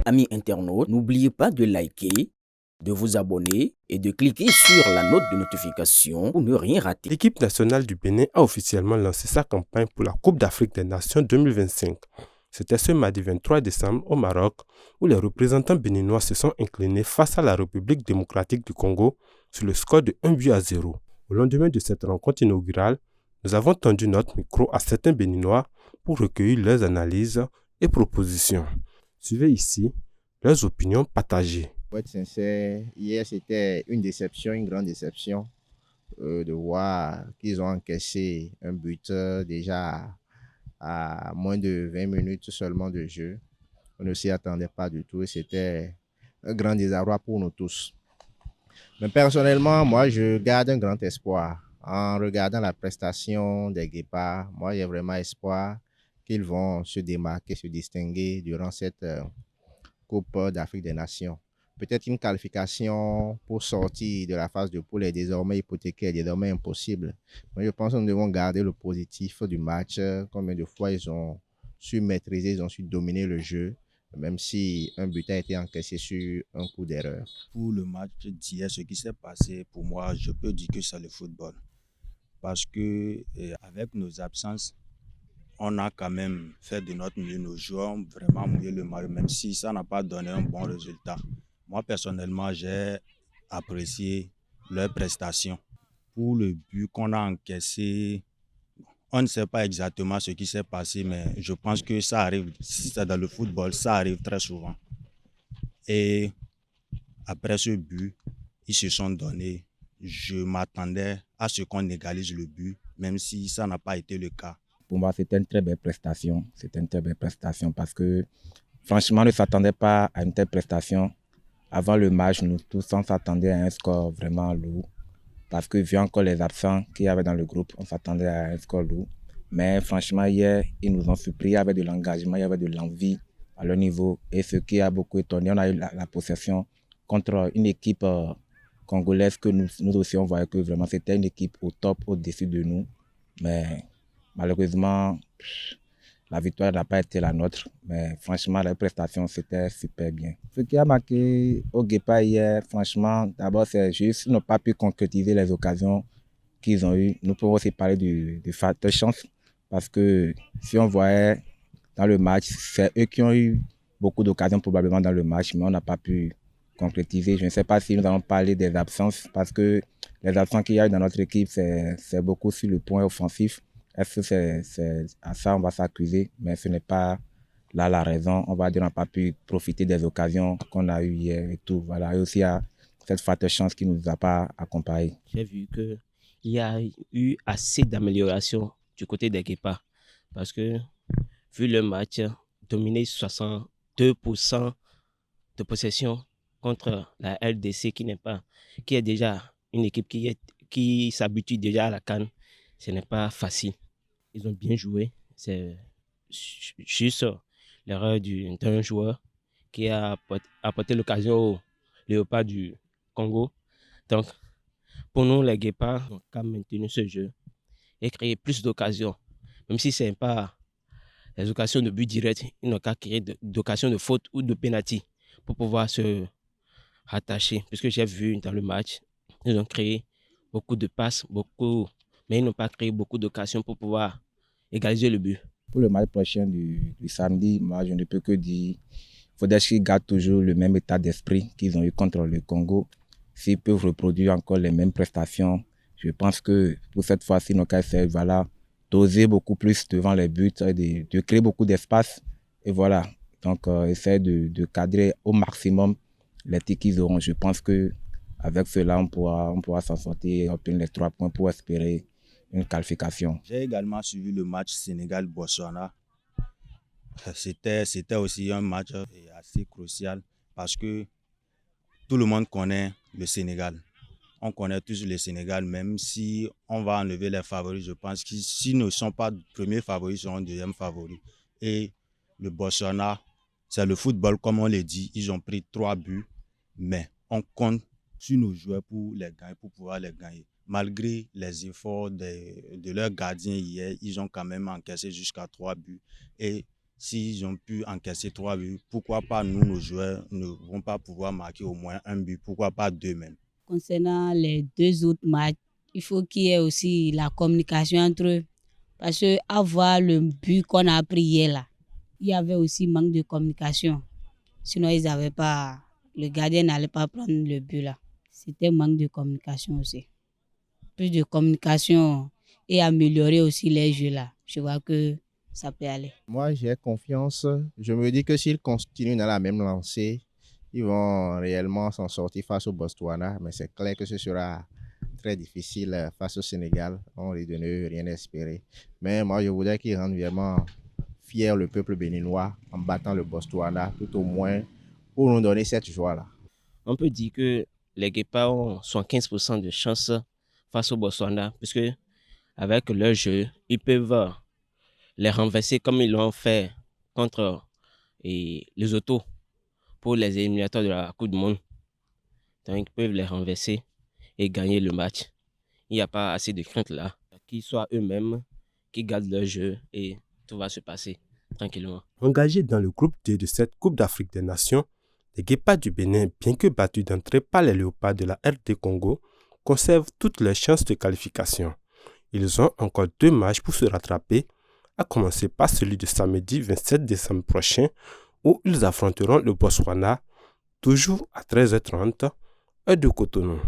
Amis internautes, n'oubliez pas de liker, de vous abonner et de cliquer sur la note de notification pour ne rien rater. L'équipe nationale du Bénin a officiellement lancé sa campagne pour la Coupe d'Afrique des Nations 2025. C'était ce mardi 23 décembre au Maroc où les représentants béninois se sont inclinés face à la République démocratique du Congo sur le score de 1-0. Au lendemain de cette rencontre inaugurale, nous avons tendu notre micro à certains Béninois pour recueillir leurs analyses et propositions. Suivez ici leurs opinions partagées. Pour être sincère, hier c'était une déception, une grande déception de voir qu'ils ont encaissé un but déjà à moins de 20 minutes seulement de jeu. On ne s'y attendait pas du tout et c'était un grand désarroi pour nous tous. Mais personnellement, moi, je garde un grand espoir. En regardant la prestation des Guépards, moi, j'ai vraiment espoir qu'ils vont se démarquer, se distinguer durant cette Coupe d'Afrique des Nations. Peut-être une qualification pour sortir de la phase de poule est désormais hypothéquée, est désormais impossible. Mais je pense que nous devons garder le positif du match. Combien de fois ils ont su maîtriser, ils ont su dominer le jeu, même si un but a été encaissé sur un coup d'erreur. Pour le match d'hier, ce qui s'est passé, pour moi, je peux dire que c'est le football. Parce que avec nos absences, on a quand même fait de notre mieux, nos joueurs ont vraiment mouillé le maillot, même si ça n'a pas donné un bon résultat. Moi, personnellement, j'ai apprécié leurs prestations. Pour le but qu'on a encaissé, on ne sait pas exactement ce qui s'est passé, mais je pense que ça arrive, si c'est dans le football, ça arrive très souvent. Et après ce but, ils se sont donnés. Je m'attendais à ce qu'on égalise le but, même si ça n'a pas été le cas. Pour moi, c'était une très belle prestation. C'était une très belle prestation parce que, franchement, on ne s'attendait pas à une telle prestation. Avant le match, nous tous, on s'attendait à un score vraiment lourd. Parce que, vu encore les absents qu'il y avait dans le groupe, on s'attendait à un score lourd. Mais franchement, hier, ils nous ont surpris. Il y avait de l'engagement, il y avait de l'envie à leur niveau. Et ce qui a beaucoup étonné, on a eu la possession contre une équipe congolaise que nous aussi, on voyait que vraiment c'était une équipe au top, au-dessus de nous. Mais malheureusement, la victoire n'a pas été la nôtre, mais franchement, la prestation, c'était super bien. Ce qui a marqué au Guépard hier, franchement, d'abord, c'est juste qu'ils n'ont pas pu concrétiser les occasions qu'ils ont eues. Nous pouvons aussi parler du facteur chance, parce que si on voyait dans le match, c'est eux qui ont eu beaucoup d'occasions probablement dans le match, mais on n'a pas pu concrétiser. Je ne sais pas si nous allons parler des absences, parce que les absences qu'il y a eu dans notre équipe, c'est beaucoup sur le point offensif. Est-ce que c'est à ça on va s'accuser, mais ce n'est pas là la raison. On va dire qu'on n'a pas pu profiter des occasions qu'on a eues hier et tout. Voilà. Et aussi, il y a cette forte chance qui ne nous a pas accompagnés. J'ai vu qu'il y a eu assez d'amélioration du côté des Guépards. Parce que, vu le match, dominé 62% de possession contre la LDC qui est déjà une équipe qui s'habitue déjà à la CAN. Ce n'est pas facile. Ils ont bien joué. C'est juste l'erreur d'un joueur qui a apporté l'occasion au Léopard du Congo. Donc, pour nous, les Guépards, on a maintenu ce jeu et créer plus d'occasions. Même si ce n'est pas les occasions de but direct, ils n'ont qu'à créer d'occasions de faute ou de pénalty pour pouvoir se rattacher. Puisque j'ai vu dans le match, ils ont créé beaucoup de passes, mais ils n'ont pas créé beaucoup d'occasions pour pouvoir égaliser le but. Pour le match prochain du samedi, moi, je ne peux que dire qu'il faudrait qu'ils gardent toujours le même état d'esprit qu'ils ont eu contre le Congo. S'ils peuvent reproduire encore les mêmes prestations, je pense que pour cette fois-ci, nos cas, c'est d'oser beaucoup plus devant les buts, de créer beaucoup d'espace. Et voilà, donc essayer de cadrer au maximum les tirs qu'ils auront. Je pense qu'avec cela, on pourra s'en sortir et obtenir les 3 points pour espérer une qualification. J'ai également suivi le match Sénégal-Botswana. C'était aussi un match assez crucial parce que tout le monde connaît le Sénégal. On connaît tous le Sénégal, même si on va enlever les favoris. Je pense que s'ils ne sont pas premiers favoris, ils seront deuxièmes favoris. Et le Botswana, c'est le football, comme on l'a dit. Ils ont pris 3 buts, mais on compte sur nos joueurs pour les gagner, pour pouvoir les gagner. Malgré les efforts de leurs gardiens hier, ils ont quand même encaissé jusqu'à 3 buts. Et s'ils ont pu encaisser 3 buts, pourquoi pas nous, nos joueurs, ne vont pas pouvoir marquer au moins 1 but, pourquoi pas 2 même. Concernant les 2 autres matchs, il faut qu'il y ait aussi la communication entre eux. Parce que avoir le but qu'on a pris hier là, il y avait aussi manque de communication. Sinon, le gardien n'allait pas prendre le but là. C'était manque de communication aussi. Plus de communication et améliorer aussi les jeux là. Je vois que ça peut aller. Moi, j'ai confiance. Je me dis que s'ils continuent dans la même lancée, ils vont réellement s'en sortir face au Botswana. Mais c'est clair que ce sera très difficile face au Sénégal. On risque de ne rien espérer. Mais moi, je voudrais qu'ils rendent vraiment fier le peuple béninois en battant le Botswana, tout au moins pour nous donner cette joie-là. On peut dire que les Guépards ont 75% de chance face au Botswana, puisque avec leur jeu, ils peuvent les renverser comme ils l'ont fait contre les Autos pour les éliminatoires de la Coupe du Monde. Donc, ils peuvent les renverser et gagner le match. Il n'y a pas assez de crainte là. Qu'ils soient eux-mêmes, qu'ils gardent leur jeu et tout va se passer tranquillement. Engagés dans le groupe D de cette Coupe d'Afrique des Nations, les Guépards du Bénin, bien que battus d'entrée par les Léopards de la RD Congo, conservent toutes leurs chances de qualification. Ils ont encore 2 matchs pour se rattraper, à commencer par celui de samedi 27 décembre prochain, où ils affronteront le Botswana, toujours à 13h30, heure de Cotonou.